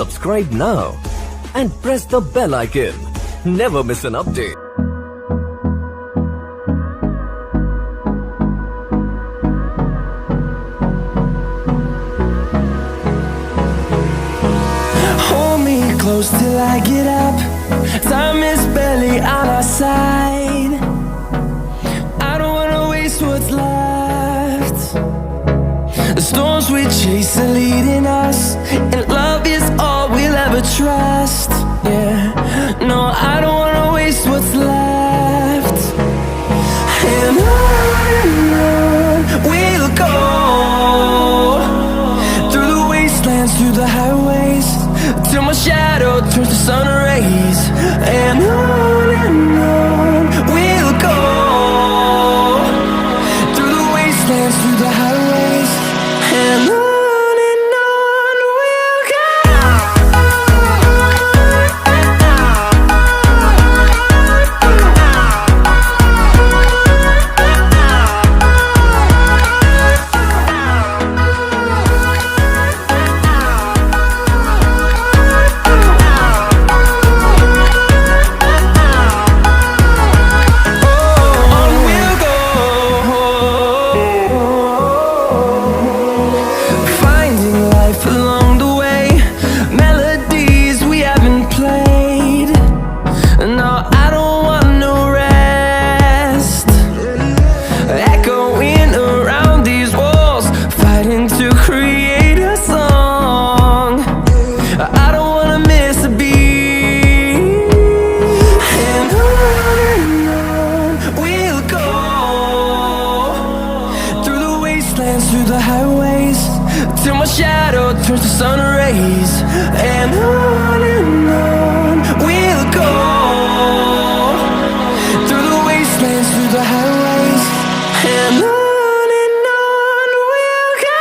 Subscribe now and press the bell icon. Never miss an update. Hold me close till I get up. Time is barely on our side. I don't wanna waste what's left. The storms we chase are leading us, and love is all we'll ever trust. Yeah, no, I don't wanna waste what's left. And on we'll go, through the wastelands, through the highways, till my shadow turns to sun rays. And on we'll go, through the wastelands, through the highways, and on we'll go. Through the highways, till my shadow turns to sun rays. And on we'll go, through the wastelands, through the highways, and on we'll go.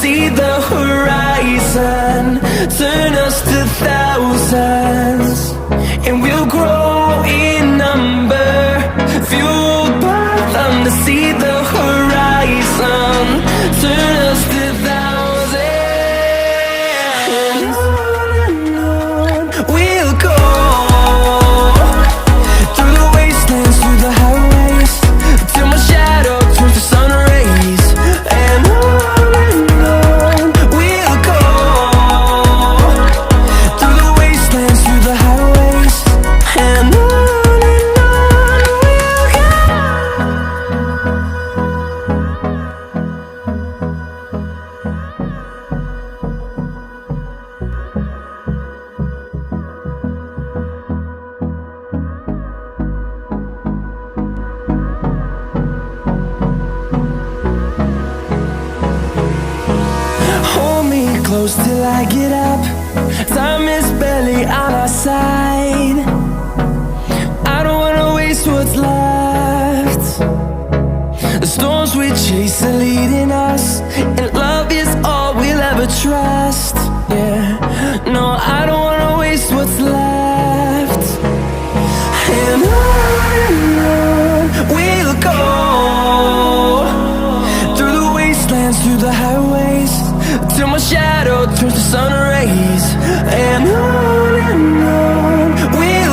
See the horizon, turn us to thousands, and we'll grow in number, fueled by them. To see the horizon, turn us to thousands, and on we'll go, through the wastelands, through the highways, till my shadow turns to sun rays. And close till I get up. Time is barely on our side. I don't wanna waste what's left. The storms we chase are leading us, and love is all we'll ever trust. Yeah, no, I don't wanna waste what's left. And on we'll go, through the wastelands, through the highways, till my shadow turns to sun rays. And on we'll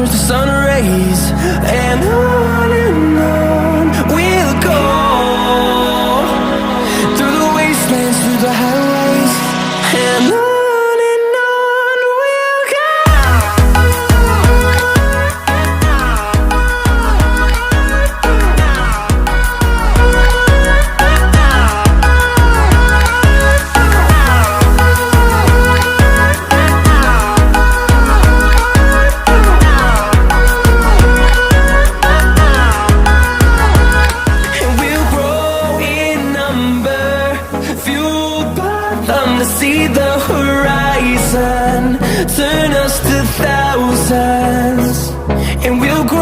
turns to sun rays, and on we'll go, through the wastelands, through the highways, and on we'll go. See the horizon, turn us to thousands, and we'll grow.